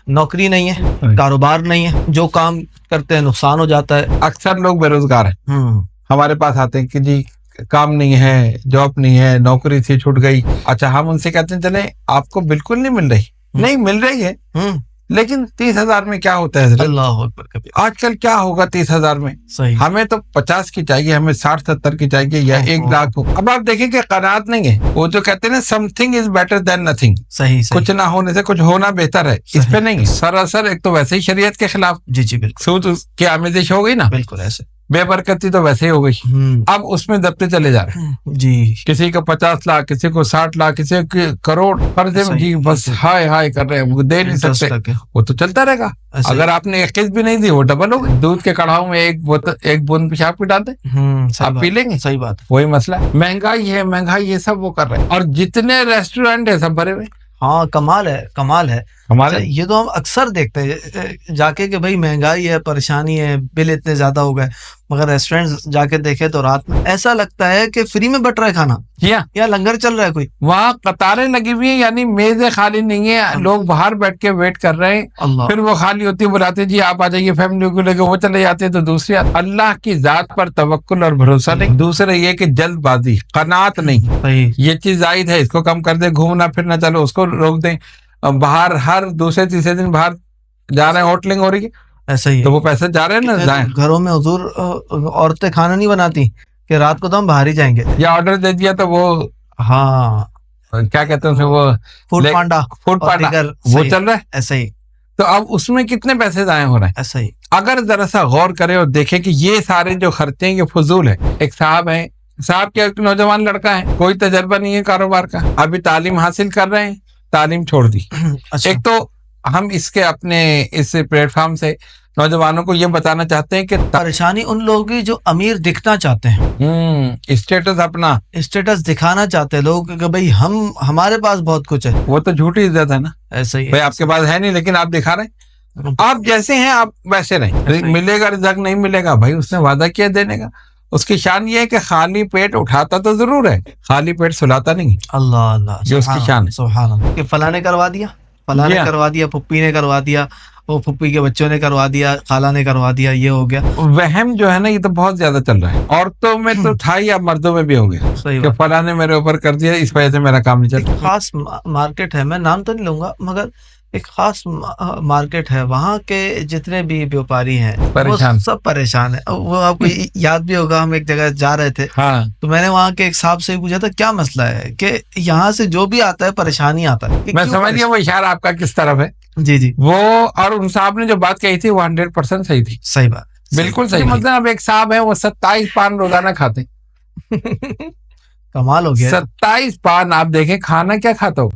نوکری نہیں ہے، کاروبار نہیں ہے، جو کام کرتے ہیں نقصان ہو جاتا ہے. اکثر لوگ بے روزگار ہیں، ہمارے پاس آتے ہیں کہ جی کام نہیں ہے، جاب نہیں ہے، نوکری سے چھوٹ گئی. اچھا ہم ان سے کہتے ہیں چلے آپ کو بالکل نہیں مل رہی. نہیں مل رہی ہے، لیکن 30,000 میں کیا ہوتا ہے حضرت؟ اللہ اکبر کبیر. آج کل کیا ہوگا 30,000 میں؟ صحیح. ہمیں تو 50 کی چاہیے، ہمیں 60-70 کی چاہیے یا 1,00,000 ہو. اب آپ دیکھیں کہ قناعت نہیں ہے. وہ جو کہتے ہیں نا some thing is better than nothing, صحیح. کچھ نہ ہونے سے کچھ ہونا بہتر ہے، اس پہ نہیں. سراسر ایک تو ویسے ہی شریعت کے خلاف، جی جی بالکل سود کی آمیزش ہو گئی نا، بالکل ایسے. بے برکتی تو ویسے ہی ہو گئی. اب اس میں دبتے چلے جا رہے ہیں. جی. کسی کو 50 لاکھ، کسی کو 60 لاکھ، کسی کو کروڑ قرضے میں جی بس ہائے ہائے کر رہے ہیں، وہ دے نہیں سکتے. وہ تو چلتا رہے گا. اگر آپ نے 21 بھی نہیں دی وہ ڈبل ہو گئی. دودھ کے کڑھاؤ میں ایک بوند پیشاب کی ڈال دیں، آپ پی لیں گے. صحیح بات. وہی مسئلہ ہے، مہنگائی ہے، مہنگائی یہ سب وہ کر رہے ہیں. اور جتنے ریسٹورینٹ ہیں سب بھرے ہوئے. ہاں کمال ہے کمال ہے. ہمارے یہ تو ہم اکثر دیکھتے ہیں جا کے کہ بھائی مہنگائی ہے، پریشانی ہے، بل اتنے زیادہ ہو گئے، مگر ریسٹورینٹ جا کے دیکھے تو رات میں ایسا لگتا ہے کہ فری میں بٹ رہا ہے کھانا یا لنگر چل رہا ہے کوئی. وہاں قطاریں لگی ہوئی ہیں، یعنی میزیں خالی نہیں ہیں، لوگ باہر بیٹھ کے ویٹ کر رہے ہیں. پھر وہ خالی ہوتی ہے، بلاتے جی آپ آ جائیے فیملی کو لے کے، وہ چلے جاتے ہیں. تو دوسری اللہ کی ذات پر توکل اور بھروسہ نہیں. دوسرے یہ کہ جلد بازی، قناعت نہیں. یہ چیز زائد ہے، اس کو کم کر دیں. گھومنا پھرنا چلو اس کو روک دیں. باہر ہر دوسرے تیسرے دن باہر جا رہے ہیں، ہوٹلنگ ہو رہی ہے. ایسا ہی تو وہ پیسے جا رہے ہیں نا. گھروں میں حضور عورتیں کھانا نہیں بناتی کہ رات کو تو ہم باہر ہی جائیں گے، یا آرڈر دے دیا تو وہ کیا کہتے ہیں وہ فوڈ پانڈا وہ چل رہا ہے. ایسا ہی. تو اب اس میں کتنے پیسے ضائع ہو رہے ہیں. ایسا ہی. اگر ذرا سا غور کریں اور دیکھیں کہ یہ سارے جو خرچے ہیں یہ فضول ہے. ایک صاحب ہیں، صاحب کے ایک نوجوان لڑکا ہے، کوئی تجربہ نہیں ہے کاروبار کا، ابھی تعلیم حاصل کر رہے ہیں، تعلیم چھوڑ دی. ایک تو ہم اس کے اپنے اس پلیٹ فارم سے نوجوانوں کو یہ بتانا چاہتے ہیں کہ پریشانی ان لوگوں کی جو امیر دکھنا چاہتے ہیں، اسٹیٹس، اپنا اسٹیٹس دکھانا چاہتے ہیں لوگ کہ بھئی ہمارے پاس بہت کچھ ہے. وہ تو جھوٹی عزت ہے نا. ایسا ہی بھائی آپ کے پاس ہے نہیں لیکن آپ دکھا رہے ہیں. آپ جیسے ہیں آپ ویسے رہیں. ملے گا رزق نہیں ملے گا، بھائی اس نے وعدہ کیا دینے کا. اس کی شان یہ ہے کہ خالی پیٹ اٹھاتا تو ضرور ہے، خالی پیٹ سلاتا نہیں. اللہ اللہ، جو اس کی شان ہے. سبحان اللہ. کہ فلاں نے کروا دیا، فلاں نے کروا دیا، پھپھی نے کروا دیا، وہ پھپھی کے بچوں نے کروا دیا، خالہ نے کروا دیا، یہ ہو گیا. وہم جو ہے نا یہ تو بہت زیادہ چل رہا ہے. عورتوں میں تو تھا ہی، اب مردوں میں بھی ہو گیا کہ فلاں نے میرے اوپر کر دیا، اس وجہ سے میرا کام نہیں چل رہا. خاص مارکیٹ ہے، میں نام تو نہیں لوں گا، مگر ایک خاص مارکیٹ ہے، وہاں کے جتنے بھی بیوپاری ہیں وہ سب پریشان ہیں. وہ آپ کو یاد بھی ہوگا، ہم ایک جگہ جا رہے تھے تو میں نے وہاں کے ایک صاحب سے پوچھا تھا کیا مسئلہ ہے، کہ یہاں سے جو بھی آتا ہے پریشانی آتا ہے. میں سمجھ گیا وہ اشارہ آپ کا کس طرف ہے. جی جی. وہ اور ان صاحب نے جو بات کہی تھی وہ 100% صحیح تھی. صحیح بات، بالکل صحیح. مطلب اب ایک صاحب ہے وہ 27 پان روزانہ کھاتے. کمال ہو گیا. 27 پان آپ دیکھیں، کھانا کیا کھاتا ہو.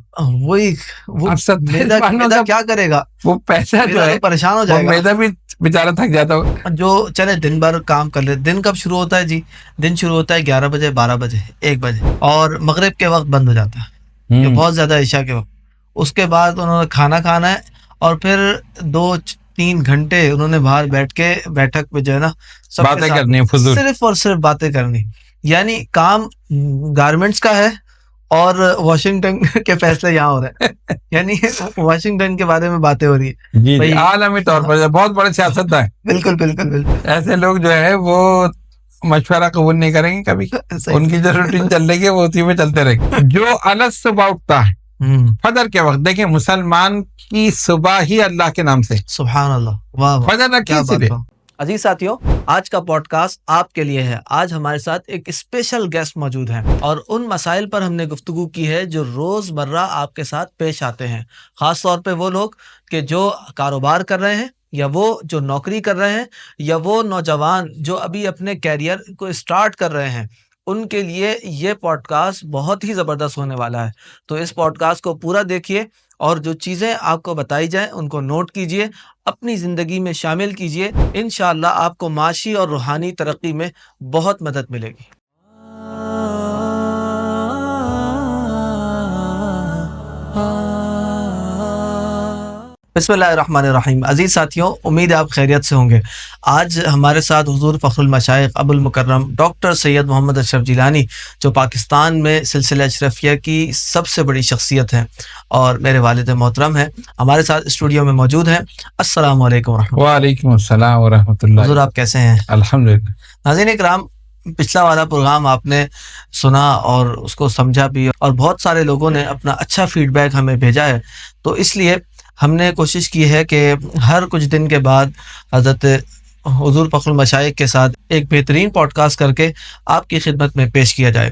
وہی میدا کیا کرے گا، وہ پیسہ جو ہے پریشان ہو جائے گا. میدا بھی بیچارہ تھک جاتا ہو. جو چلے دن بھر کام کر لے. دن کب شروع ہوتا ہے جی؟ دن شروع ہوتا ہے 11 بجے، 12 بجے، 1 بجے، اور مغرب کے وقت بند ہو جاتا ہے، بہت زیادہ عشاء کے وقت. اس کے بعد انہوں نے کھانا کھانا ہے، اور پھر 2-3 گھنٹے انہوں نے باہر بیٹھ کے بیٹھک پہ جو ہے نا سب باتیں کرنی، فضول، صرف اور صرف باتیں کرنی. یعنی کام گارمنٹس کا ہے اور واشنگٹن کے فیصلے یہاں ہو رہے ہیں. یعنی واشنگٹن کے بارے میں باتیں ہو رہی ہیں. جی عالمی طور پر بہت بڑے سیاستدان ہیں. بالکل بالکل بالکل. ایسے لوگ جو ہے وہ مشورہ قبول نہیں کریں گے کبھی. ان کی جو روٹین چل رہی ہے وہ اسی میں چلتے رہے گی. جو الگ صبح اٹھتا ہے فجر کے وقت، دیکھیں مسلمان کی صبح ہی اللہ کے نام سے. سبحان اللہ، واہ فجر رکھیے صرف. عزیز ساتھیوں، آج کا پوڈ کاسٹ آپ کے لیے ہے. آج ہمارے ساتھ ایک اسپیشل گیسٹ موجود ہیں، اور ان مسائل پر ہم نے گفتگو کی ہے جو روز مرہ آپ کے ساتھ پیش آتے ہیں. خاص طور پہ وہ لوگ کہ جو کاروبار کر رہے ہیں، یا وہ جو نوکری کر رہے ہیں، یا وہ نوجوان جو ابھی اپنے کیریئر کو اسٹارٹ کر رہے ہیں. ان کے لیے یہ پوڈ کاسٹ بہت ہی زبردست ہونے والا ہے. تو اس پوڈ کاسٹ کو پورا دیکھیے، اور جو چیزیں آپ کو بتائی جائیں ان کو نوٹ کیجئے، اپنی زندگی میں شامل کیجئے. انشاءاللہ آپ کو معاشی اور روحانی ترقی میں بہت مدد ملے گی. بسم اللہ الرحمن الرحیم. عزیز ساتھیوں، امید ہے آپ خیریت سے ہوں گے. آج ہمارے ساتھ حضور فخر المشائخ ابو المکرم ڈاکٹر سید محمد اشرف جیلانی، جو پاکستان میں سلسلہ اشرفیہ کی سب سے بڑی شخصیت ہیں اور میرے والد محترم ہیں، ہمارے ساتھ اسٹوڈیو میں موجود ہیں. السلام علیکم ورحمۃ اللہ. وعلیکم السلام ورحمۃ اللہ. حضور آپ کیسے ہیں؟ الحمدللہ. ناظرین کرام، پچھلا والا پروگرام آپ نے سنا اور اس کو سمجھا بھی، اور بہت سارے لوگوں نے اپنا اچھا فیڈ بیک ہمیں بھیجا ہے. تو اس لیے ہم نے کوشش کی ہے کہ ہر کچھ دن کے بعد حضرت حضور فخر المشائخ کے ساتھ ایک بہترین پوڈ کاسٹ کر کے آپ کی خدمت میں پیش کیا جائے.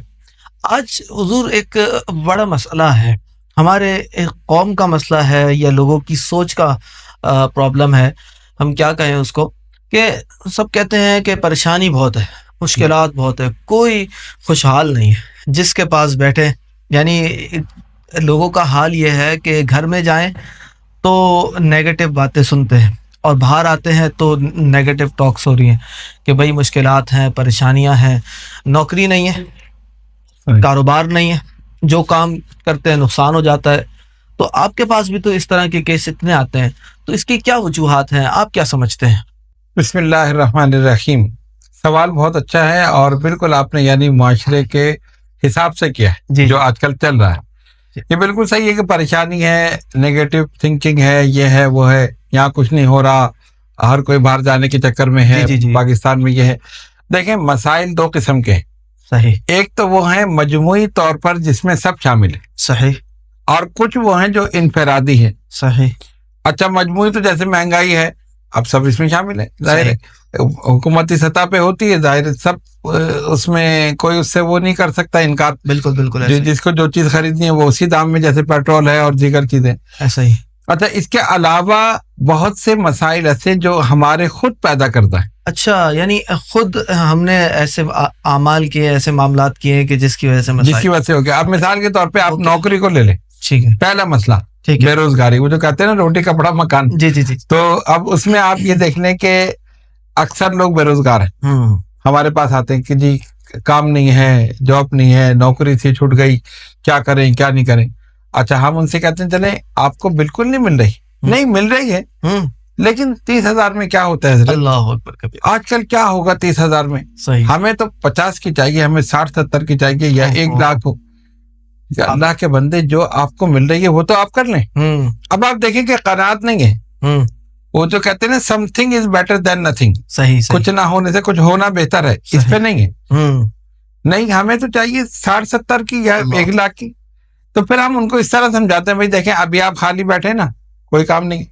آج حضور ایک بڑا مسئلہ ہے، ہمارے ایک قوم کا مسئلہ ہے یا لوگوں کی سوچ کا پرابلم ہے. ہم کیا کہیں اس کو، کہ سب کہتے ہیں کہ پریشانی بہت ہے، مشکلات بہت ہے، کوئی خوشحال نہیں ہے. جس کے پاس بیٹھے، یعنی لوگوں کا حال یہ ہے کہ گھر میں جائیں تو نیگیٹو باتیں سنتے ہیں، اور باہر آتے ہیں تو نیگیٹو ٹاکس ہو رہی ہیں کہ بھئی مشکلات ہیں، پریشانیاں ہیں، نوکری نہیں ہے، کاروبار نہیں ہے، جو کام کرتے ہیں نقصان ہو جاتا ہے. تو آپ کے پاس بھی تو اس طرح کے کیس اتنے آتے ہیں، تو اس کی کیا وجوہات ہیں، آپ کیا سمجھتے ہیں؟ بسم اللہ الرحمن الرحیم. سوال بہت اچھا ہے اور بالکل آپ نے یعنی معاشرے کے حساب سے کیا ہے جی جو آج کل چل رہا ہے. یہ بالکل صحیح ہے کہ پریشانی ہے، نیگیٹو تھنکنگ ہے، یہ ہے وہ ہے، یہاں کچھ نہیں ہو رہا، ہر کوئی باہر جانے کے چکر میں ہے. جی. پاکستان میں یہ ہے. دیکھیں، مسائل دو قسم کے ہیں. صحیح. ایک تو وہ ہیں مجموعی طور پر جس میں سب شامل ہیں. صحیح. اور کچھ وہ ہیں جو انفرادی ہیں. صحیح. اچھا، مجموعی تو جیسے مہنگائی ہے، اب سب اس میں شامل ہے. ظاہر ہے حکومتی سطح پہ ہوتی ہے، ظاہر ہے سب اس میں کوئی اس سے وہ نہیں کر سکتا انکار. بالکل جس کو جو چیز خریدنی ہے وہ اسی دام میں، جیسے پیٹرول ہے اور دیگر چیزیں ایسا ہی. اچھا، اس کے علاوہ بہت سے مسائل ایسے جو ہمارے خود پیدا کرتا ہے. اچھا، یعنی خود ہم نے ایسے اعمال کیے، ایسے معاملات کیے کہ جس کی وجہ سے جس کی وجہ سے ہو گیا. اب مثال کے طور پہ آپ نوکری کو لے لیں. ٹھیک ہے. پہلا مسئلہ بے روزگاری، وہ جو کہتے ہیں نا روٹی کپڑا مکان. جی. تو اب اس میں آپ یہ دیکھ لیں کہ اکثر لوگ بے روزگار ہیں. ہمارے پاس آتے ہیں کہ جی کام نہیں ہے، جاب نہیں ہے، نوکری تھی چھوٹ گئی، کیا کریں کیا نہیں کریں. اچھا، ہم ان سے کہتے ہیں چلیں آپ کو بالکل نہیں مل رہی. نہیں مل رہی ہے، لیکن 30,000 میں کیا ہوتا ہے؟ اللہ اکبر. آج کل کیا ہوگا 30,000 میں؟ صحیح. ہمیں تو 50 کی چاہیے، ہمیں 60-70 کی چاہیے، یا 1,00,000 ہو. اللہ کے بندے، جو آپ کو مل رہی ہے وہ تو آپ کر لیں. اب آپ دیکھیں کہ قناعت نہیں ہے. وہ جو کہتے ہیں نا some thing is better than nothing. صحیح. کچھ نہ ہونے سے کچھ ہونا بہتر ہے. اس پہ نہیں ہے. نہیں، ہمیں تو چاہیے 60-70 کی یا 1,00,000 کی. تو پھر ہم ان کو اس طرح سمجھاتے ہیں، بھائی دیکھیں ابھی آپ خالی بیٹھے نا، کوئی کام نہیں،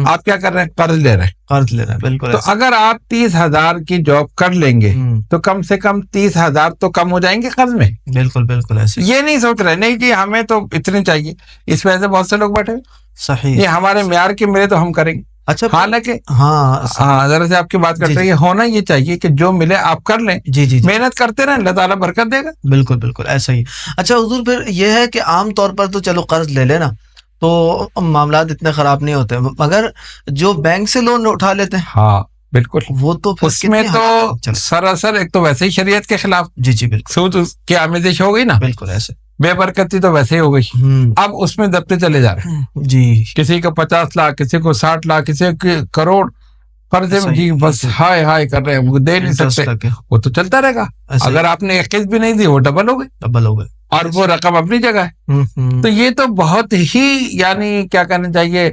آپ کیا کر رہے ہیں؟ قرض لے رہے ہیں. بالکل. تو اگر آپ 30,000 کی جاب کر لیں گے تو کم سے کم 30,000 تو کم ہو جائیں گے قرض میں. بالکل ایسے. یہ نہیں سوچ رہے نہیں جی ہمیں تو اتنے چاہیے. اس وجہ سے بہت سے لوگ بیٹھے. صحیح. یہ ہمارے معیار کے ملے تو ہم کریں گے. اچھا، حالانکہ ہاں ذرا سے آپ کی بات کرتے ہیں، ہونا یہ چاہیے کہ جو ملے آپ کر لیں. جی. محنت کرتے رہیں، اللہ تعالیٰ برکت دے گا. بالکل ایسا ہی. اچھا حضور، پھر یہ ہے کہ عام طور پر تو چلو قرض لے لینا تو معاملات اتنے خراب نہیں ہوتے، مگر جو بینک سے لون اٹھا لیتے ہیں، ہاں بالکل، وہ تو اس میں تو سراسر ایک تو ویسے ہی شریعت کے خلاف. جی بالکل. سود کی آمیزش ہو گئی نا. بالکل ایسے. بے برکتی تو ویسے ہی ہو گئی. اب اس میں دبتے چلے جا رہے ہیں. جی. کسی کو 50 لاکھ، کسی کو 60 لاکھ، کسی کو کروڑ قرضے میں. جی بس ہائے کر رہے ہیں، وہ دے نہیں سکتے. وہ تو چلتا رہے گا. اگر آپ نے 21 بھی نہیں دی، وہ ڈبل ہو گئے. اور وہ رقم اپنی جگہ ہے. تو یہ تو بہت ہی یعنی کیا کہنا چاہیے،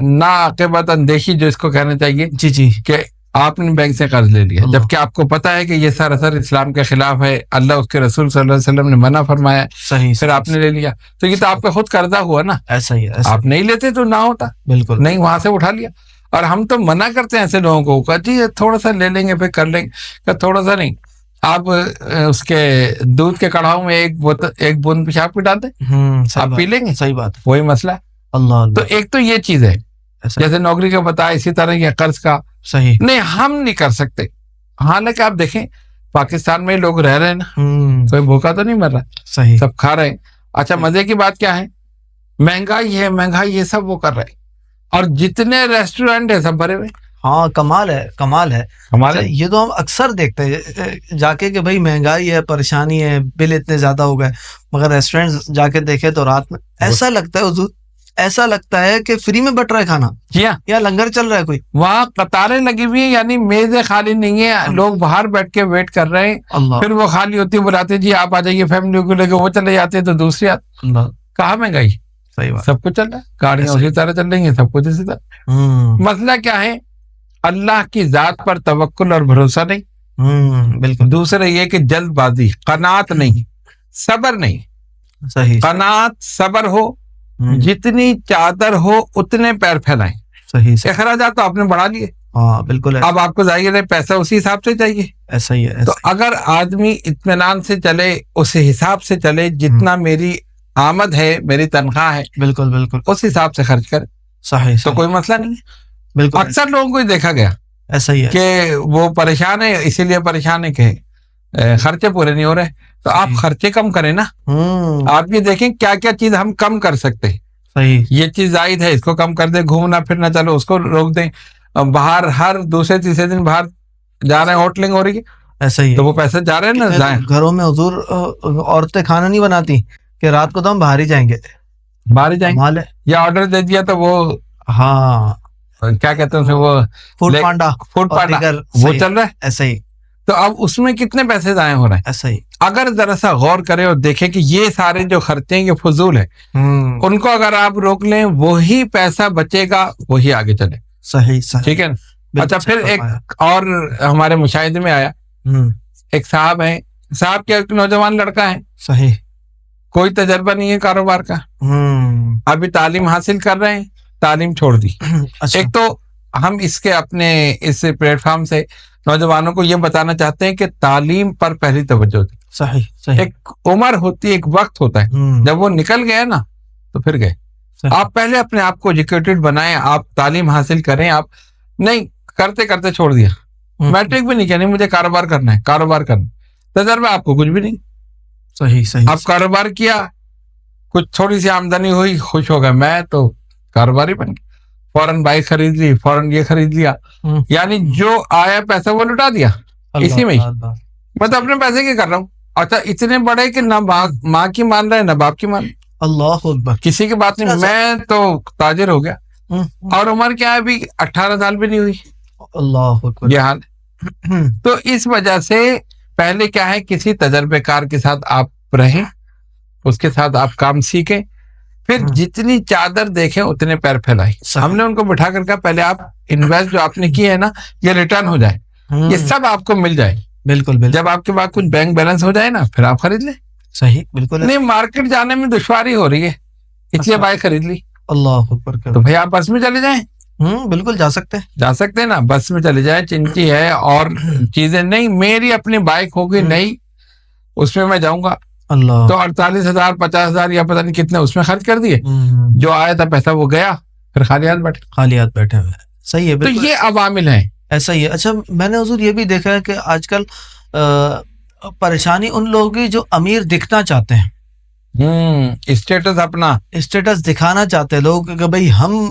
ناعاقبت اندیشی جو اس کو کہنا چاہیے. جی. کہ آپ نے بینک سے قرض لے لیا جبکہ آپ کو پتا ہے کہ یہ سراسر اسلام کے خلاف ہے، اللہ اس کے رسول صلی اللہ علیہ وسلم نے منع فرمایا. صحیح. پھر آپ نے لے لیا تو یہ تو آپ کا خود قرضہ ہوا نا. ایسا ہی. آپ نہیں لیتے تو نہ ہوتا. بالکل نہیں، وہاں سے اٹھا لیا. اور ہم تو منع کرتے ہیں ایسے لوگوں کو کہ جی تھوڑا سا لے لیں گے پھر کر لیں گے. تھوڑا سا نہیں، آپ اس کے دودھ کے کڑھاؤ میں ایک بوند پیشاب کی ڈال دیں، آپ پی لیں گے. صحیح بات. وہی مسئلہ ہے. اللہ. تو ایک تو یہ چیز ہے جیسے نوکری کا بتایا، اسی طرح یہ قرض کا. صحیح. نہیں، ہم نہیں کر سکتے. حالانکہ آپ دیکھیں پاکستان میں لوگ رہ رہے ہیں نا، کوئی بھوکا تو نہیں مر رہا. صحیح. سب کھا رہے ہیں. اچھا، مزے کی بات کیا ہے، مہنگائی ہے سب وہ کر رہے ہیں، اور جتنے ریسٹورینٹ ہیں سب بھرے ہوئے. ہاں، کمال ہے. یہ تو ہم اکثر دیکھتے ہیں جا کے کہ بھائی مہنگائی ہے، پریشانی ہے، بل اتنے زیادہ ہو گئے، مگر ریسٹورینٹ جا کے دیکھے تو رات میں ایسا لگتا ہے حضور ایسا لگتا ہے کہ فری میں بٹ رہا ہے کھانا جی ہاں، یا لنگر چل رہا ہے کوئی. وہاں قطاریں لگی ہوئی ہیں، یعنی میزیں خالی نہیں ہیں، لوگ باہر بیٹھ کے ویٹ کر رہے ہیں. اللہ پھر وہ خالی ہوتی ہے، بلاتے جی آپ آ جائیے فیملی کو لے کے، وہ چلے جاتے ہیں تو دوسری آتی. اللہ کہاں مہنگائی؟ صحیح بات. سب کچھ چل رہا ہے، گاڑیاں ایسا ہی. اسی طرح چل رہی ہیں، سب کچھ اسی طرح. مسئلہ کیا ہے؟ اللہ کی ذات پر توکل اور بھروسہ نہیں. بالکل دوسرا یہ کہ جلد بازی، قناعت نہیں، صبر نہیں. صحیح. قناعت، صبر ہو، جتنی چادر ہو اتنے پیر پھیلائیں. صحیح صحیح. اخراجات تو آپ نے بڑھا لیے، ہاں بالکل اب آپ کو ظاہر ہے پیسہ اسی حساب سے چاہیے. ایسا ہی ہے. تو اگر آدمی اطمینان سے چلے، اس حساب سے چلے، جتنا میری آمد ہے، میری تنخواہ ہے، بالکل بالکل اس حساب سے خرچ کرے صحیح تو کوئی مسئلہ نہیں ہے. بالکل اکثر لوگوں کو دیکھا گیا ایسا ہی ہے کہ وہ پریشان ہے، اسی لیے پریشان ہے کہ خرچے پورے نہیں ہو رہے. تو آپ خرچے کم کریں نا. آپ یہ دیکھیں کیا کیا چیز ہم کم کر سکتے ہیں. صحیح. یہ چیز زائد ہے، اس کو کم کر دیں. گھومنا پھرنا چلو اس کو روک دیں. باہر ہر دوسرے تیسرے دن باہر جا رہے ہیں، ہوٹلنگ ہو رہی ہے، ایسا ہی تو وہ پیسے جا رہے ہیں نا ضائع. گھروں میں حضور عورتیں کھانا نہیں بناتی کہ رات کو تو ہم باہر ہی جائیں گے، باہر جائیں گے، یا آرڈر دے دیا تو وہ ہاں کیا کہتے ہیں وہ فوڈ پانڈا وہ چل رہا ہے. ایسا ہی. تو اب اس میں کتنے پیسے ضائع ہو رہے ہیں. ایسا ہی. اگر ذرا سا غور کریں اور دیکھیں کہ یہ سارے جو خرچے ہیں یہ فضول ہے، ان کو اگر آپ روک لیں وہی پیسہ بچے گا، وہی آگے چلے. صحیح صحیح. ٹھیک ہے. اچھا پھر ایک اور ہمارے مشاہدے میں آیا، ایک صاحب ہیں، صاحب کے ایک نوجوان لڑکا ہے، صحیح، کوئی تجربہ نہیں ہے کاروبار کا، ابھی تعلیم حاصل کر رہے ہیں، تعلیم چھوڑ دی. ایک تو ہم اس کے اپنے اس پلیٹ فارم سے نوجوانوں کو یہ بتانا چاہتے ہیں کہ تعلیم پر پہلی توجہ دیں. صحیح صحیح. ایک عمر ہوتی ہے، ایک وقت ہوتا ہے، جب وہ نکل گئے نا تو پھر گئے. آپ پہلے اپنے آپ کو ایجوکیٹڈ بنائیں، آپ تعلیم حاصل کریں. آپ نہیں کرتے کرتے چھوڑ دیا، میٹرک بھی نہیں کیا، نہیں مجھے کاروبار کرنا ہے، کاروبار کرنا، تجربہ آپ کو کچھ بھی نہیں. صحیح صحیح. آپ کاروبار کیا، کچھ تھوڑی سی آمدنی ہوئی، خوش ہو گئے، میں تو کاروباری بن گیا، فوراً بائک خرید لی، فوراً یہ خرید لیا، یعنی جو آیا پیسہ وہ لٹا دیا اسی میں ہی. میں تو اپنے پیسے کی کر رہا ہوں. اچھا اتنے بڑے کہ نہ ماں کی مان رہے نہ باپ کی مان رہے، اللہ اکبر، کسی کی بات نہیں. میں تو تاجر ہو گیا، اور عمر کیا ہے ابھی 18 سال بھی نہیں ہوئی. اللہ اکبر، یہ حال. تو اس وجہ سے پہلے کیا ہے، کسی تجربے کار کے ساتھ آپ رہیں، اس کے ساتھ آپ کام سیکھیں، پھر جتنی چادر دیکھیں اتنے پیر پھیلائیں. ہم نے ان کو بٹھا کر کہا پہلے آپ انویسٹ جو آپ نے کی ہے نا یہ ریٹرن ہو جائے، یہ سب آپ کو مل جائے. بالکل بالکل. جب آپ کے پاس کچھ بینک بیلنس ہو جائے نا پھر آپ خرید لیں. صحیح بالکل. نہیں مارکیٹ جانے میں دشواری ہو رہی ہے اس لیے بائک خرید لی. اللہ اکبر. تو بھائی آپ بس میں چلے جائیں. بالکل جا سکتے ہیں نا، بس میں چلے جائیں. چنچی ہے اور چیزیں نہیں، میری اپنی بائک ہوگی نہیں، اس میں جاؤں گا. اللہ. تو 48,000 50,000 یا پتہ نہیں کتنے اس میں خرچ کر دیے، جو آیا تھا پیسہ وہ گیا، پھر خالی ہاتھ بیٹھے ہوئے. صحیح ہے. تو یہ عوامل ہیں. ایسا ہی ہے. اچھا میں نے حضور یہ بھی دیکھا ہے کہ آج کل پریشانی ان لوگوں کی جو امیر دکھنا چاہتے ہیں، اسٹیٹس، اپنا اسٹیٹس دکھانا چاہتے ہیں لوگ کہ بھائی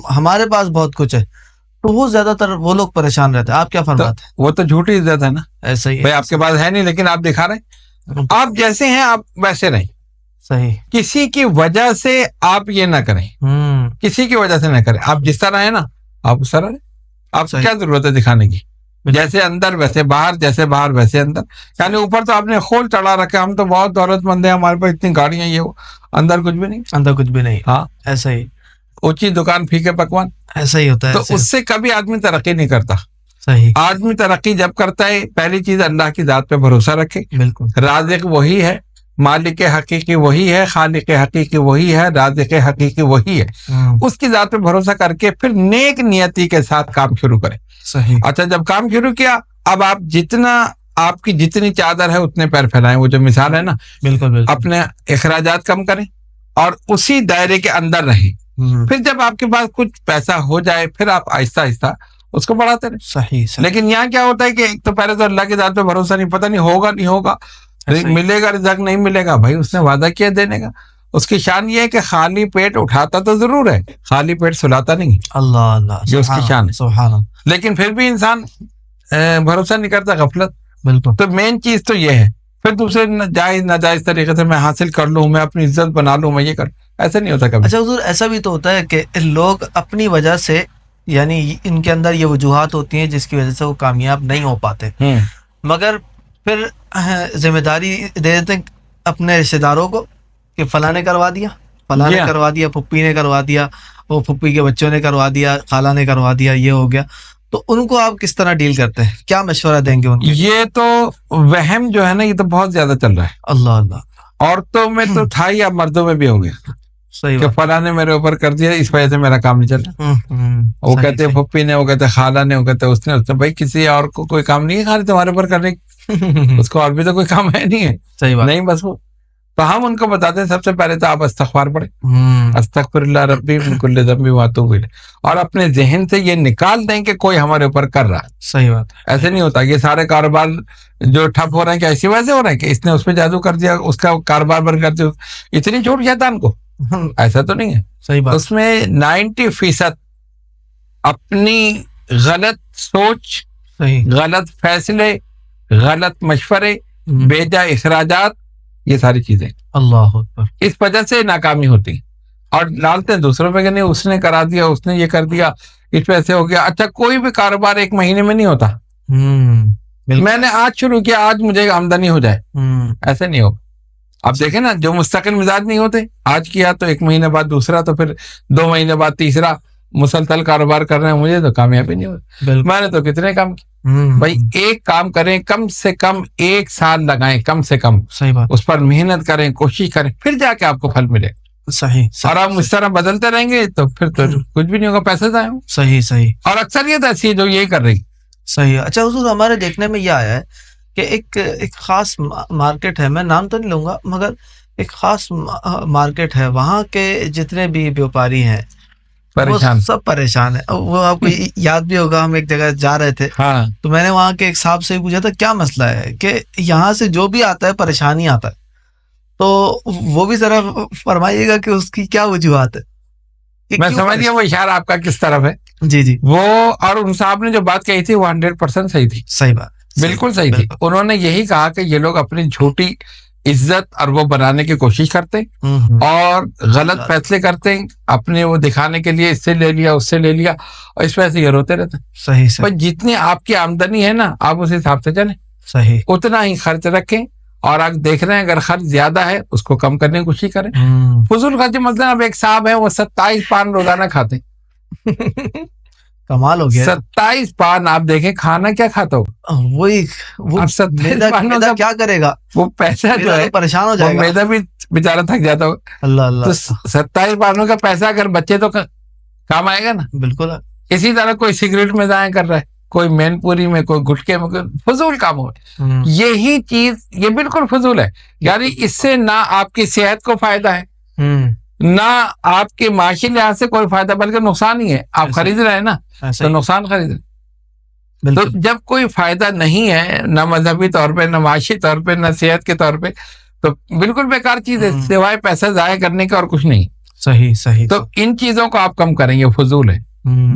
ہمارے پاس بہت کچھ ہے، تو وہ زیادہ تر وہ لوگ پریشان رہتے ہیں. آپ کیا فرماتے ہیں؟ وہ تو جھوٹی عزت ہے نا. ایسا ہی بھائی آپ کے پاس ہے نہیں لیکن آپ دکھا رہے ہیں. آپ جیسے ہیں آپ ویسے رہیں. صحیح. کسی کی وجہ سے آپ یہ نہ کریں، کسی کی وجہ سے نہ کریں. آپ جس طرح ہیں نا آپ اس طرح رہیں. آپ کو کیا ضرورت ہے دکھانے کی؟ جیسے اندر ویسے باہر، جیسے باہر ویسے اندر. یعنی اوپر تو آپ نے خول چڑھا رکھا، ہم تو بہت دولت مند ہیں، ہمارے پاس اتنی گاڑیاں، یہ وہ، اندر کچھ بھی نہیں. ہاں ایسا ہی. اونچی دکان پھیکے پکوان، ایسا ہی ہوتا ہے. تو اس سے کبھی آدمی ترقی نہیں کرتا. صحیح. آدمی ترقی جب کرتا ہے پہلی چیز اللہ کی ذات پہ بھروسہ رکھے. بالکل. رازق وہی ہے، مالک حقیقی وہی ہے، خالق حقیقی وہی ہے، رازق حقیقی وہی ہے. اس کی ذات پہ بھروسہ کر کے پھر نیک نیتی کے ساتھ کام شروع کریں. صحیح. اچھا جب کام شروع کیا، اب آپ کی جتنی چادر ہے اتنے پیر پھیلائیں. وہ جو مثال ہے نا، بالکل اپنے اخراجات کم کریں اور اسی دائرے کے اندر رہیں. پھر جب آپ کے پاس کچھ پیسہ ہو جائے پھر آپ آہستہ آہستہ اس کو بڑھاتے رہیں. صحیح. لیکن یہاں کیا ہوتا ہے کہ ایک تو پہلے تو اللہ کی ذات پہ بھروسہ نہیں، پتہ نہیں ہوگا نہیں ہوگا، ملے گا رزق نہیں ملے گا. بھائی اس نے وعدہ کیا دینے کا. اس کی شان یہ ہے کہ خالی پیٹ اٹھاتا تو ضرور ہے، خالی پیٹ سلاتا نہیں. اللہ اللہ، یہ اس کی شان ہے. سبحان اللہ. لیکن پھر بھی انسان بھروسہ نہیں کرتا، غفلت. بالکل. تو مین چیز تو یہ ہے. پھر دوسرے جائز ناجائز طریقے سے میں حاصل کر لوں، میں اپنی عزت بنا لوں، میں یہ کر، ایسا نہیں ہوتا کبھی. اچھا حضور، ایسا بھی تو ہوتا ہے کہ لوگ اپنی وجہ سے، یعنی ان کے اندر یہ وجوہات ہوتی ہیں جس کی وجہ سے وہ کامیاب نہیں ہو پاتے، مگر پھر ذمہ داری دے دیتے ہیں اپنے رشتے داروں کو کہ فلاں نے کروا دیا، فلاں نے کروا دیا، پھپھی نے کروا دیا، وہ پھپھی کے بچوں نے کروا دیا، خالہ نے کروا دیا، یہ ہو گیا. تو ان کو آپ کس طرح ڈیل کرتے ہیں؟ کیا مشورہ دیں گے ان کو؟ یہ تو وہم جو ہے نا، یہ تو بہت زیادہ چل رہا ہے. اللہ اللہ. عورتوں میں تو تھا ہی، اب مردوں میں بھی ہو گیا. صحیح کہ فلاں نے میرے اوپر کر دیا، اس وجہ سے میرا کام نہیں چل رہا. وہ کہتے پھپھی نے، وہ کہتے خالہ نے، وہ کہتے اس نے. بھائی کسی اور کو کوئی کام نہیں ہے خالی تمہارے اوپر کرنے کی، اس کو اور بھی تو کوئی کام ہے نہیں ہے. صحیح بات. نہیں بس وہ تو ہم ان کو بتاتے ہیں سب سے پہلے تو آپ استغفار پڑھیں. استغفر اللہ ربی من کل ذنب واتوب الیہ. اور اپنے ذہن سے یہ نکال دیں کہ کوئی ہمارے اوپر کر رہا ہے. صحیح بات. ایسے نہیں ہوتا. یہ سارے کاروبار جو ٹھپ ہو رہے ہیں کیا اسی وجہ سے ہو رہے ہیں کہ اس نے اس پہ جادو کر دیا، اس کا کاروبار بند کر دیا، اتنی چھوٹ شیطان کو؟ ایسا تو نہیں ہے. صحیح بات. اس میں 90% اپنی غلط سوچ، غلط فیصلے، غلط مشورے، بیجا اخراجات، یہ ساری چیزیں اللہ اکبر، اس وجہ سے ناکامی ہوتی. اور ڈالتے ہیں دوسروں پہ کہ نہیں اس نے کرا دیا، اس نے یہ کر دیا، اس پہ ایسے ہو گیا. اچھا کوئی بھی کاروبار ایک مہینے میں نہیں ہوتا. میں نے آج شروع کیا، آج مجھے آمدنی ہو جائے، ایسے نہیں ہوگا. آپ دیکھیں نا، جو مستقل مزاج نہیں ہوتے، آج کیا تو ایک مہینے بعد دوسرا، تو پھر 2 مہینے بعد تیسرا، مسلسل کاروبار کر رہے ہیں، مجھے تو کامیابی نہیں ہوتی. میں نے تو کتنے کام کی. بھائی ایک کام کریں، کم سے کم 1 سال لگائیں، کم سے کم. صحیح بات. اس پر محنت کریں، کوشش کریں، پھر جا کے آپ کو پھل ملے. صحیح. اور آپ اس طرح بدلتے رہیں گے تو پھر تو کچھ بھی نہیں ہوگا، پیسے ضائع ہوں. صحیح صحیح. اور اکثریت ایسی ہے جو یہی کر رہی. صحیح. اچھا حضور، ہمارے دیکھنے میں یہ آیا ہے کہ ایک خاص مارکیٹ ہے، میں نام تو نہیں لوں گا، مگر ایک خاص مارکیٹ ہے، وہاں کے جتنے بھی بیوپاری ہیں پریشان، وہ سب پریشان ہیں. وہ آپ کو یاد بھی ہوگا، ہم ایک جگہ جا رہے تھے، تو میں نے وہاں کے ایک صاحب سے پوچھا تھا کیا مسئلہ ہے کہ یہاں سے جو بھی آتا ہے پریشانی آتا ہے. تو وہ بھی ذرا فرمائیے گا کہ اس کی کیا وجوہات ہے. میں سمجھ گیا وہ اشارہ آپ کا کس طرف ہے. جی جی. وہ اور ان صاحب نے جو بات کہی تھی وہ 100% صحیح تھی. صحیح بات، بالکل صحیح تھی. انہوں نے یہی کہا کہ یہ لوگ اپنی جھوٹی عزت اور وہ بنانے کی کوشش کرتے ہیں اور غلط فیصلے کرتے ہیں اپنے وہ دکھانے کے لیے، اس سے لے لیا، اس سے لے لیا، اور اس وجہ سے یہ روتے رہتے ہیں. صحیح سے. جتنی آپ کی آمدنی ہے نا، آپ اس حساب سے چلیں. صحیح. اتنا ہی خرچ رکھیں، اور آپ دیکھ رہے ہیں اگر خرچ زیادہ ہے اس کو کم کرنے کی کوشش کریں. فضول خرچ مثلا اب ایک صاحب ہے وہ 27 پان روزانہ کھاتے ہیں. کمال ہو گیا. 27 پان آپ دیکھیں کھانا کیا کھاتا ہو. وہی وہ میدا کیا کرے گا، وہ پیسہ جو ہے پریشان ہو جائے گا، میدا بھی بیچارہ تھک جاتا ہو. اللہ اللہ. تو 27 پانوں کا پیسہ اگر بچے تو کام آئے گا نا. بالکل. اسی طرح کوئی سگریٹ میں ضائع کر رہا ہے، کوئی مین پوری میں، کوئی گٹکے میں، کوئی فضول کام ہو. یہی چیز یہ بالکل فضول ہے. یعنی اس سے نہ آپ کی صحت کو فائدہ ہے، نہ آپ کے معاشی لحاظ سے کوئی فائدہ، بلکہ نقصان ہی ہے. آپ خرید رہے ہیں نا تو نقصان خرید رہے. تو جب کوئی فائدہ نہیں ہے، نہ مذہبی طور پہ، نہ معاشی طور پہ، نہ صحت کے طور پہ، تو بالکل بیکار چیز ہے، سوائے پیسہ ضائع کرنے کا اور کچھ نہیں. صحیح صحیح. تو ان چیزوں کو آپ کم کریں، یہ فضول ہے.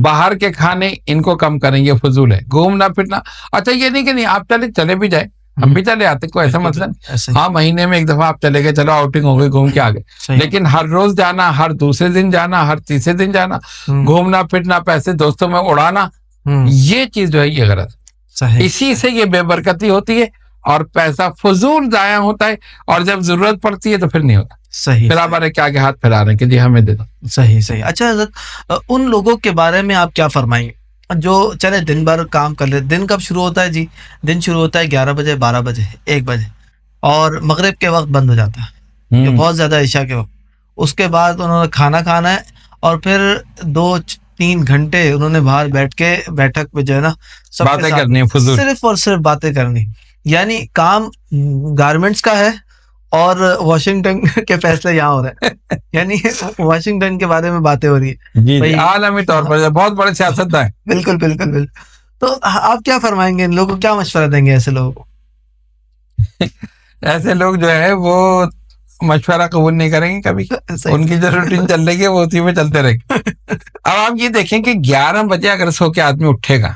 باہر کے کھانے ان کو کم کریں، یہ فضول ہے. گھومنا پھرنا، اچھا یہ نہیں کہ نہیں آپ چلے بھی جائیں، ہم بھی چلے آتے، کوئی ایسا مسئلہ نہیں. ہاں مہینے میں ایک دفعہ آپ چلے گئے، چلو آؤٹنگ ہو گئی، گھوم کے آ گئے. لیکن ہر روز جانا، ہر دوسرے دن جانا، ہر تیسرے دن جانا، گھومنا پھرنا، پیسے دوستوں میں اڑانا، یہ چیز جو ہے یہ غلط. اسی سے یہ بے برکتی ہوتی ہے اور پیسہ فضول ضائع ہوتا ہے، اور جب ضرورت پڑتی ہے تو پھر نہیں ہوتا. صحیح. پھر آپ کیا آگے ہاتھ پھیلا رہے ہیں کہ جی ہمیں دے دو. صحیح صحیح. اچھا حضرت، ان لوگوں کے بارے میں آپ کیا فرمائیں گے جو چلے دن بھر کام کر لے؟ دن کب شروع ہوتا ہے جی؟ دن شروع ہوتا ہے 11 بجے، 12 بجے، 1 بجے، اور مغرب کے وقت بند ہو جاتا ہے، بہت زیادہ عشاء کے وقت. اس کے بعد انہوں نے کھانا کھانا ہے، اور پھر 2-3 گھنٹے انہوں نے باہر بیٹھ کے بیٹھک پہ جو ہے نا سب باتیں کرنی، صرف اور صرف باتیں کرنی. یعنی کام گارمنٹس کا ہے اور واشنگٹن کے فیصلے یہاں ہو رہے ہیں. یعنی واشنگٹن کے بارے میں باتیں ہو رہی ہیں. جی عالمی طور پر بہت بڑے سیاست ہے. بالکل بالکل بالکل. تو آپ کیا فرمائیں گے ان لوگوں کو، کیا مشورہ دیں گے ایسے لوگوں کو؟ ایسے لوگ جو ہے وہ مشورہ قبول نہیں کریں گے کبھی. ان کی جو روٹین چل رہی ہے وہ اسی میں چلتے رہیں گے. اب آپ یہ دیکھیں کہ 11 بجے اگر سو کے آدمی اٹھے گا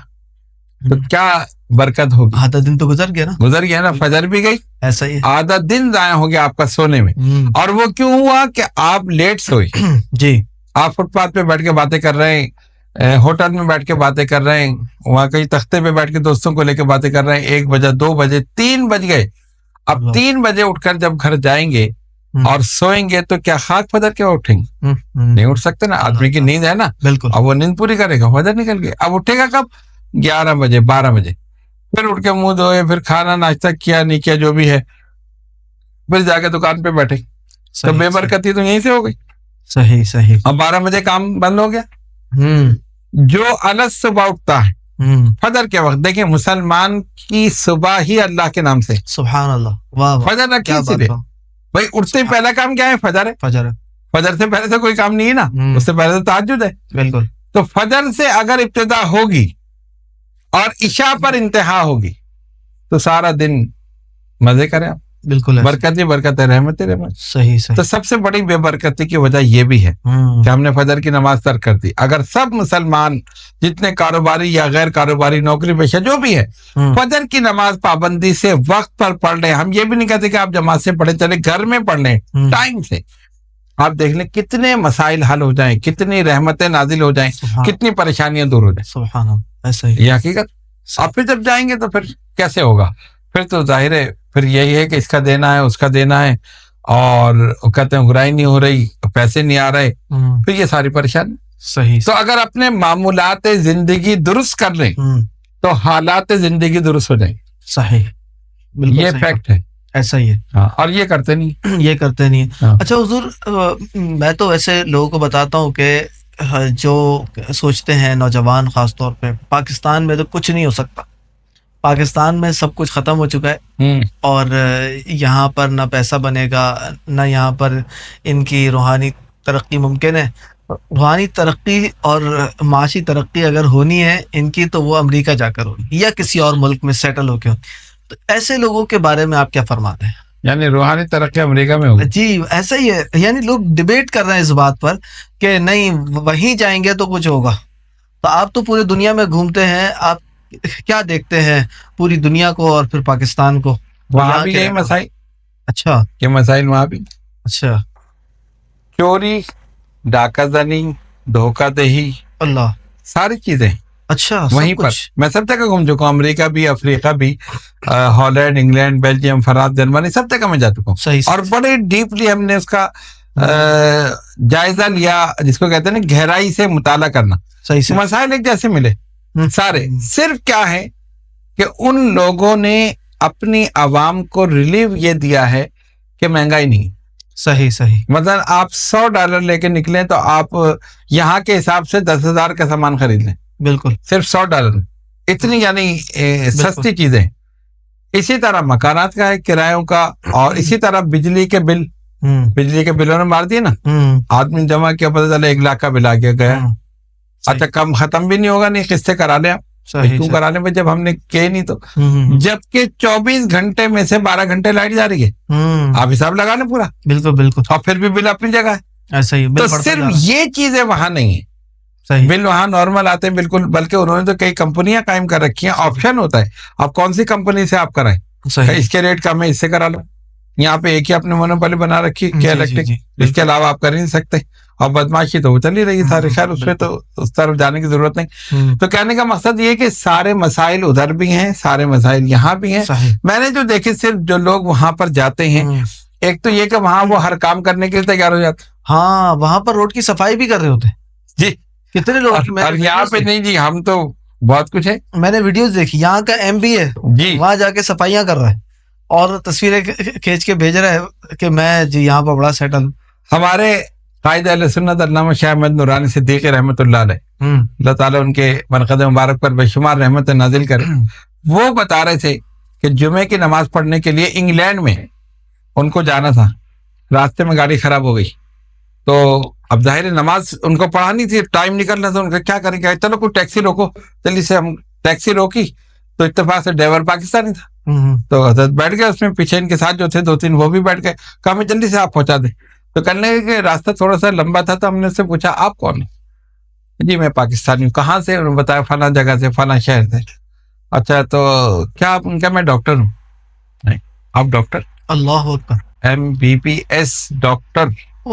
تو کیا برکت ہوگی. آدھا دن تو گزر گیا نا. گزر گیا نا, فجر بھی گئی, ایسا ہی ہے. آدھا دن ضائع ہو گیا آپ کا سونے میں. اور وہ کیوں ہوا کہ آپ لیٹ سوئے. جی. آپ فٹ پاتھ پہ بیٹھ کے باتیں کر رہے ہیں, ہوٹل میں بیٹھ کے باتیں کر رہے ہیں, وہاں کہیں تختے پہ بیٹھ کے دوستوں کو لے کے باتیں کر رہے ہیں, 1 بجے 2 بجے 3 بج گئے. اب 3 بجے اٹھ کر جب گھر جائیں گے اور سوئیں گے تو کیا خاک فجر کے اٹھیں گے؟ نہیں اٹھ سکتے نا. آدمی کی نیند ہے نا, بالکل. اب وہ نیند پوری کرے گا, فجر نکل گیا. اب اٹھے گا کب؟ 11 بجے 12 بجے. پھر اٹھ کے منہ دھوئے, پھر کھانا ناشتہ کیا نہیں کیا جو بھی ہے, پھر جا کے دکان پہ بیٹھے. تو بے برکتی تو یہیں سے ہو گئی. صحیح صحیح. اب 12 بجے کام بند ہو گیا. جو الگ صبح اٹھتا ہے فجر کے وقت, دیکھیں مسلمان کی صبح ہی اللہ کے نام سے, سبحان اللہ, واہ واہ, فجر رکھی اسی لیے. بھائی اٹھتے پہلا کام کیا ہے؟ فجر ہے. فجر سے پہلے تو کوئی کام نہیں ہے نا, اس سے پہلے تو تہجد ہے. بالکل. تو فجر سے اگر ابتدا ہوگی اور عشاء پر انتہا ہوگی تو سارا دن مزے کریں آپ. بالکل. برکت ہی برکت ہے, رحمت ہی رحمت. صحیح صحیح. تو سب سے بڑی بے برکتی کی وجہ یہ بھی ہے کہ ہم نے فجر کی نماز ترک کر دی. اگر سب مسلمان جتنے کاروباری یا غیر کاروباری نوکری پیشہ جو بھی ہے فجر کی نماز پابندی سے وقت پر پڑھ لیں. ہم یہ بھی نہیں کہتے کہ آپ جماعت سے پڑھیں, چلے گھر میں پڑھ لیں ٹائم سے. آپ دیکھ لیں کتنے مسائل حل ہو جائیں, کتنی رحمتیں نازل ہو جائیں, کتنی پریشانیاں دور ہو جائیں. سبحان اللہ, ایسا ہی یہ حقیقت. آپ پھر جب جائیں گے تو پھر کیسے ہوگا؟ پھر تو ظاہر ہے پھر یہی ہے کہ اس کا دینا ہے, اس کا دینا ہے, اور کہتے ہیں گرائی نہیں ہو رہی, پیسے نہیں آ رہے, پھر یہ ساری پریشانی. صحیح. تو اگر اپنے معمولات زندگی درست کر لیں تو حالات زندگی درست ہو جائیں. صحیح, یہ فیکٹ ہے. ایسا ہی ہے. اور یہ کرتے نہیں, یہ کرتے نہیں. اچھا حضور, میں تو ویسے لوگوں کو بتاتا ہوں کہ جو سوچتے ہیں نوجوان خاص طور پہ, پاکستان میں تو کچھ نہیں ہو سکتا, پاکستان میں سب کچھ ختم ہو چکا ہے, اور یہاں پر نہ پیسہ بنے گا, نہ یہاں پر ان کی روحانی ترقی ممکن ہے. روحانی ترقی اور معاشی ترقی اگر ہونی ہے ان کی تو وہ امریکہ جا کر ہونی یا کسی اور ملک میں سیٹل ہو کے ہونی. تو ایسے لوگوں کے بارے میں آپ کیا فرماتے ہیں؟ یعنی روحانی ترقی امریکہ میں ہوگی؟ جی ایسا ہی ہے. یعنی لوگ ڈیبیٹ کر رہے ہیں اس بات پر کہ نہیں وہیں جائیں گے تو کچھ ہوگا. تو آپ تو پوری دنیا میں گھومتے ہیں, آپ کیا دیکھتے ہیں پوری دنیا کو اور پھر پاکستان کو؟ وہاں بھی یہی مسائل. اچھا, یہ مسائل وہاں بھی. اچھا. چوری, ڈاکہ زنی, دھوکہ دہی, اللہ, ساری چیزیں. اچھا, وہیں پر میں سب جگہ گھوم چکا ہوں, امریکہ بھی, افریقہ بھی, Holland, England, Belgium, France, Germany, سب جگہ میں جا چکا ہوں. اور بڑے ڈیپلی ہم نے اس کا جائزہ لیا, جس کو کہتے ہیں نا گہرائی سے مطالعہ کرنا. مسائل ایک جیسے ملے سارے, صرف کیا ہے کہ ان لوگوں نے اپنی عوام کو ریلیف یہ دیا ہے کہ مہنگائی نہیں. صحیح صحیح. مثلا آپ $100 لے کے نکلیں تو آپ یہاں کے حساب سے 10,000 کا سامان خرید لیں. بالکل, صرف $100, اتنی یعنی سستی چیزیں. اسی طرح مکانات کا ہے, کرایوں کا, اور اسی طرح بجلی کے بل, بجلی کے بلوں نے مار دیے نا. آدمی جمع کیا, پتہ چلا 1 لاکھ کا بل آ گیا. اچھا کم ختم بھی نہیں ہوگا, نہیں قسطیں کرا لیں آپ. کیوں کرا لیں بھائی جب ہم نے کیے نہیں تو. جبکہ 24 گھنٹے میں سے 12 گھنٹے لائٹ جا رہی ہے, آپ حساب لگا لیں پورا. بالکل بالکل. اور پھر بھی بل اپنی جگہ ہے. ایسا ہی. تو صرف یہ چیزیں وہاں نہیں ہیں, بل وہاں نارمل آتے ہیں بالکل. بلکہ انہوں نے تو کئی کمپنیاں قائم کر رکھی ہیں, آپشن ہوتا ہے آپ کون سی کمپنی سے آپ کرائیں. اس کے ریٹ کم ہے, اس سے کرا لو. یہاں پہ ایک ہی اپنے مونوپولی بنا رکھی کہ الیکٹرک, اس کے علاوہ آپ کر ہی نہیں سکتے. اور بدماشی تو وہ چل ہی رہی سارے. خیر اس پہ تو اس طرف جانے کی ضرورت نہیں. تو کہنے کا مقصد یہ کہ سارے مسائل ادھر بھی ہیں, سارے مسائل یہاں بھی ہیں. میں نے جو دیکھے صرف جو لوگ وہاں پر جاتے ہیں, ایک تو یہ کہ وہاں وہ ہر کام کرنے کے لیے تیار ہو جاتے. ہاں, وہاں پر روڈ کی صفائی بھی کر رہے ہوتے جی. کتنے لوگ. اور یہاں پہ نہیں جی, ہم تو بہت کچھ ہے. میں نے ویڈیوز دیکھی, یہاں کا ایم پی ہے جی, وہاں جا کے صفائیاں کر رہا ہے اور تصویریں کھینچ کے بھیج رہا ہے کہ میں جی یہاں پر بڑا سیٹل. ہمارے قائد اہل سنت علامہ شاہ احمد نورانی صدیقی رحمۃ اللہ علیہ, اللہ تعالیٰ ان کے منقد مبارک پر بے شمار رحمت نازل کرے, وہ بتا رہے تھے کہ جمعے کی نماز پڑھنے کے لیے انگلینڈ میں ان کو جانا تھا. راستے میں گاڑی خراب ہو گئی, تو اب ظاہر نماز ان کو پڑھانی تھی, ٹائم نکلنا تھا. ان کا کیا کریں گے, چلو کوئی ٹیکسی روکو. جلدی سے ہم ٹیکسی روکی تو اتفاق سے ڈرائیور پاکستانی تھا, تو حضرت بیٹھ گئے اس میں, پیچھے ان کے ساتھ جو تھے 2-3 وہ بھی بیٹھ گئے. کہا ہمیں جلدی سے آپ پہنچا دیں. تو کرنے کے راستہ تھوڑا سا لمبا تھا, تو ہم نے اس سے پوچھا آپ کون ہیں؟ جی میں پاکستانی ہوں. کہاں سے؟ انہوں نے بتایا فلاں جگہ سے, فلاں شہر سے. اچھا تو کیا آپ ان کا میں ڈاکٹر ہوں؟ نہیں، آپ ڈاکٹر اللہ اکبر، MBBS ڈاکٹر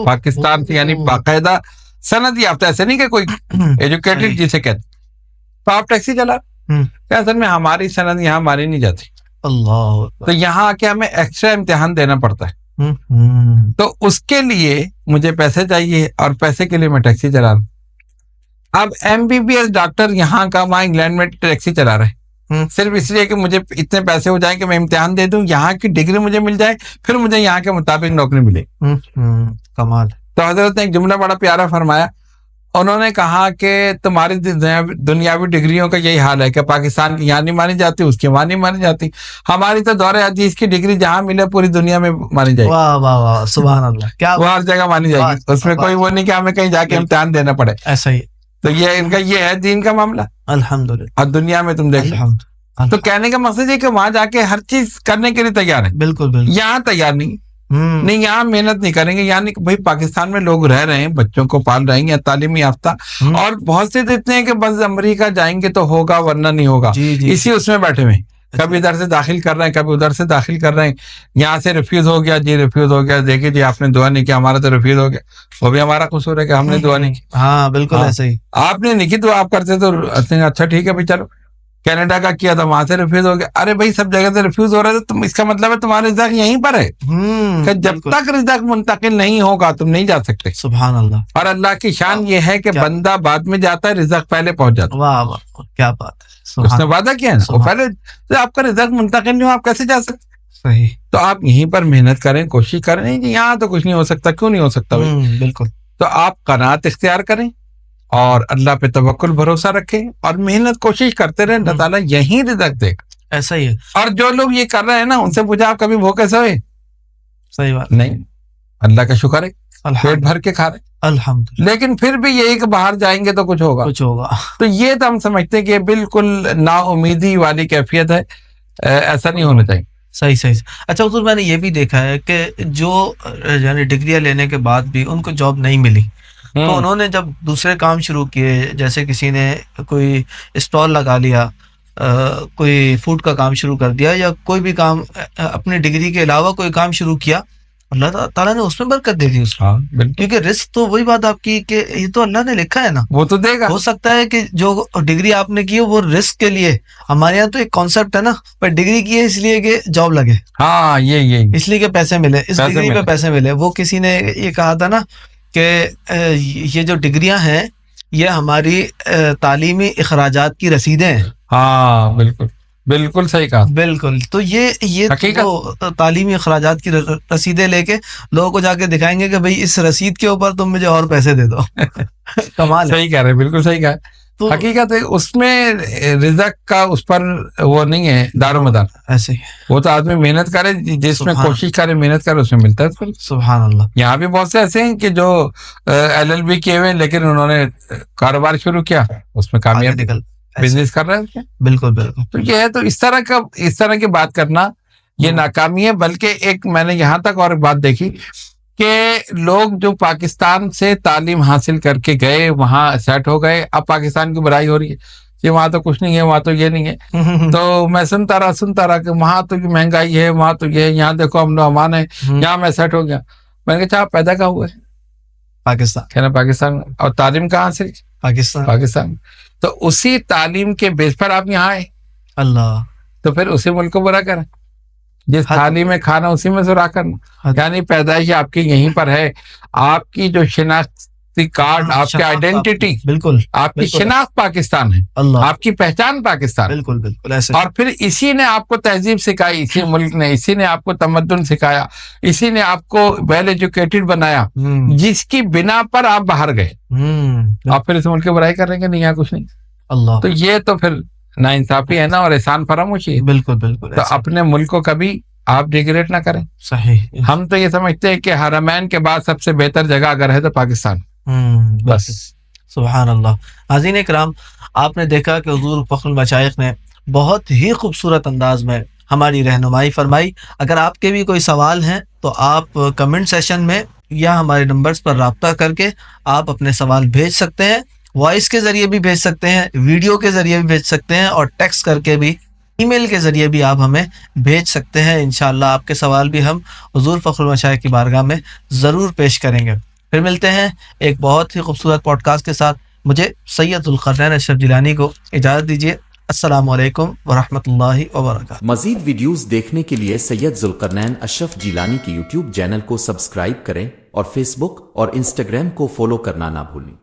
پاکستان سے، یعنی باقاعدہ سند یافتہ، ایسے نہیں کہ کوئی ایجوکیٹڈ جسے کہتے. تو آپ ٹیکسی چلا، اصل میں ہماری سند یہاں مانی نہیں جاتی. اللہ تو یہاں آ کے ہمیں ایکسٹرا امتحان دینا پڑتا ہے. تو اس کے لیے مجھے پیسے چاہیے، اور پیسے کے لیے میں ٹیکسی چلا رہا ہوں. اب MBBS ڈاکٹر یہاں کا وہاں انگلینڈ میں ٹیکسی چلا رہے ہیں، صرف اس لیے کہ مجھے اتنے پیسے ہو جائیں کہ میں امتحان دے دوں، یہاں کی ڈگری مجھے مل جائے، پھر مجھے یہاں کے مطابق نوکری ملے. کمال. تو حضرت نے ایک جملہ بڑا پیارا فرمایا. انہوں نے کہا کہ تمہاری دنیاوی ڈگریوں کا یہی حال ہے کہ پاکستان کی یہاں نہیں مانی جاتی، اس کی وہاں نہیں مانی جاتی. ہماری تو دور حدیث کی ڈگری جہاں ملے پوری دنیا میں مانی جائے گی. واہ واہ واہ، سبحان اللہ، کیا وہ ہر جگہ مانی جائے گی. اس میں کوئی وہ نہیں کہ ہمیں کہیں جا کے امتحان دینا پڑے. ایسا ہی. تو یہ ان کا یہ ہے دین کا معاملہ. الحمدللہ. اور دنیا میں تم دیکھو. تو کہنے کا مقصد یہ کہ وہاں جا کے ہر چیز کرنے کے لیے تیار ہے. بالکل بالکل. یہاں تیار نہیں. نہیں، یہاں محنت نہیں کریں گے. یعنی کہ بھائی پاکستان میں لوگ رہ رہے ہیں، بچوں کو پال رہے ہیں، تعلیمی یافتہ، اور بہت سے تو اتنے ہیں کہ بس امریکہ جائیں گے تو ہوگا ورنہ نہیں ہوگا. اسی اس میں بیٹھے ہوئے، کبھی ادھر سے داخل کر رہے ہیں، کبھی ادھر سے داخل کر رہے ہیں. یہاں سے ریفیوز ہو گیا، جی ریفیوز ہو گیا، دیکھیے جی آپ نے دعا نہیں کیا، ہمارا تو ریفیوز ہو گیا. وہ بھی ہمارا قصور ہے کہ ہم نے دعا نہیں کی. ہاں بالکل ایسا ہی. آپ نے نہیں کی تو آپ کرتے تو اچھا ٹھیک ہے بھائی چلو. کینیڈا کا کیا تھا، وہاں سے ریفیوز ہو گیا. ارے بھائی سب جگہ سے ریفیوز ہو رہا ہے، تو اس کا مطلب ہے تمہارا رزق یہیں پر ہے. کہ جب تک رزق منتقل نہیں ہوگا تم نہیں جا سکتے. سبحان اللہ. اور اللہ کی شان یہ ہے کہ بندہ بعد میں جاتا ہے، رزق پہلے پہنچ جاتا ہے. واہ واہ، کیا بات ہے. اس نے وعدہ کیا ہے نا، وہ پہلے آپ کا رزق منتقل نہیں ہو آپ کیسے جا سکتے. صحیح. تو آپ یہیں پر محنت کریں، کوشش کریں. نہیں جی یہاں تو کچھ نہیں ہو سکتا، کیوں نہیں ہو سکتا بھائی. بالکل. تو آپ قناعت اختیار کریں اور اللہ پہ توکل بھروسہ رکھیں اور محنت کوشش کرتے رہیں. اللہ تعالیٰ یہیں رزق دے گا. ایسا ہی ہے. اور جو لوگ یہ کر رہے ہیں نا، ان سے پوچھا آپ کبھی بھوکے سوئے؟ صحیح بات. نہیں، اللہ کا شکر ہے پیٹ بھر کے کھا رہے. الحمدللہ. لیکن پھر بھی یہی کہ باہر جائیں گے تو کچھ ہوگا. تو یہ تو ہم سمجھتے ہیں کہ بالکل نا امیدی والی کیفیت ہے. ایسا نہیں ہونا چاہیے. صحیح. اچھا حضور، میں نے یہ بھی دیکھا ہے کہ جو یعنی ڈگریاں لینے کے بعد بھی ان کو جاب نہیں ملی، تو انہوں نے جب دوسرے کام شروع کیے، جیسے کسی نے کوئی اسٹال لگا لیا، کوئی فوڈ کا کام شروع کر دیا، یا کوئی بھی کام اپنی ڈگری کے علاوہ کوئی کام شروع کیا، اللہ تعالیٰ نے اس میں برکت دے دی اس کو. کیونکہ رزق تو وہی بات آپ کی کہ یہ تو اللہ نے لکھا ہے نا، وہ تو دے گا. ہو سکتا ہے کہ جو ڈگری آپ نے کی وہ رزق کے لیے. ہمارے یہاں تو ایک کانسیپٹ ہے نا، پر ڈگری کی ہے اس لیے کہ جاب لگے. ہاں یہ اس لیے کہ پیسے ملے، اس ڈگری پہ پیسے ملے. وہ کسی نے یہ کہا تھا نا کہ یہ جو ڈگریاں ہیں یہ ہماری تعلیمی اخراجات کی رسیدیں ہیں. ہاں بالکل صحیح کہا. بالکل. تو یہ تو تعلیمی اخراجات کی رسیدیں لے کے لوگوں کو جا کے دکھائیں گے کہ بھئی اس رسید کے اوپر تم مجھے اور پیسے دے دو. کمال ہے. صحیح کہہ رہے ہیں، بالکل صحیح کہا. حقیقت ہے اس میں رزق کا اس پر وہ نہیں ہے دار و مدار. ایسے ہی وہ تو آدمی محنت کرے، جس میں کوشش کرے محنت کرے اس میں ملتا ہے. سبحان اللہ. یہاں بھی بہت سے ایسے ہیں کہ جو LLB کیے ہوئے لیکن انہوں نے کاروبار شروع کیا، اس میں کامیاب نکل بزنس کر رہے ہیں. بالکل. تو یہ ہے، تو اس طرح کی بات کرنا یہ ناکامی ہے. بلکہ ایک میں نے یہاں تک اور بات دیکھی کہ لوگ جو پاکستان سے تعلیم حاصل کر کے گئے، وہاں سیٹ ہو گئے، اب پاکستان کی برائی ہو رہی ہے کہ وہاں تو کچھ نہیں ہے، وہاں تو یہ نہیں ہے. تو میں سنتا رہا کہ وہاں تو یہ مہنگائی ہے، وہاں تو یہ ہے، یہاں دیکھو امن و امان ہے، یہاں میں سیٹ ہو گیا. میں نے کہا آپ پیدا کہاں ہوئے؟ پاکستان. کہنا پاکستان. اور تعلیم کہاں سے؟ پاکستان. تو اسی تعلیم کے بیس پر آپ یہاں آئے. اللہ. تو پھر اسی ملک کو برا کریں، جس تھالی میں کھانا اسی میں سرا کرنا. یعنی پیدائش آپ کی یہیں پر ہے. آپ کی جو شناختی کارڈ، آپ کی آئیڈینٹی، بالکل آپ کی شناخت پاکستان ہے، آپ کی پہچان پاکستان. بالکل ایسے. اور پھر اسی نے آپ کو تہذیب سکھائی، اسی ملک نے، اسی نے آپ کو تمدن سکھایا، اسی نے آپ کو ویل ایجوکیٹڈ بنایا، جس کی بنا پر آپ باہر گئے. آپ پھر اس ملک کی برائی کر رہے ہیں کہ نہیں یہاں کچھ نہیں. اللہ. تو یہ تو پھر ناانصافی ہے نا، اور احسان فراموشی ہے. بالکل. تو اپنے ملک کو کبھی آپ ڈیگریڈ نہ کریں. صحیح. ہم تو یہ سمجھتے ہیں کہ حرمین کے بعد سب سے بہتر جگہ اگر ہے تو پاکستان. بس. سبحان اللہ. ناظرین کرام، آپ نے دیکھا کہ حضور فخر المشائخ نے بہت ہی خوبصورت انداز میں ہماری رہنمائی فرمائی. اگر آپ کے بھی کوئی سوال ہیں تو آپ کمنٹ سیشن میں یا ہمارے نمبرز پر رابطہ کر کے آپ اپنے سوال بھیج سکتے ہیں. وائس کے ذریعے بھی بھیج سکتے ہیں، ویڈیو کے ذریعے بھی بھیج سکتے ہیں، اور ٹیکسٹ کر کے بھی ای میل کے ذریعے بھی آپ ہمیں بھیج سکتے ہیں. انشاءاللہ آپ کے سوال بھی ہم حضور فخر المشائخ کی بارگاہ میں ضرور پیش کریں گے. پھر ملتے ہیں ایک بہت ہی خوبصورت پوڈ کاسٹ کے ساتھ. مجھے سید ذوالقرنین اشرف جیلانی کو اجازت دیجیے. السلام علیکم ورحمۃ اللہ وبرکاتہ. مزید ویڈیوز دیکھنے کے لیے سید ذوالقرنین اشرف جیلانی کی یوٹیوب چینل کو سبسکرائب کریں اور فیس بک اور انسٹاگرام کو فالو کرنا نہ بھولیں.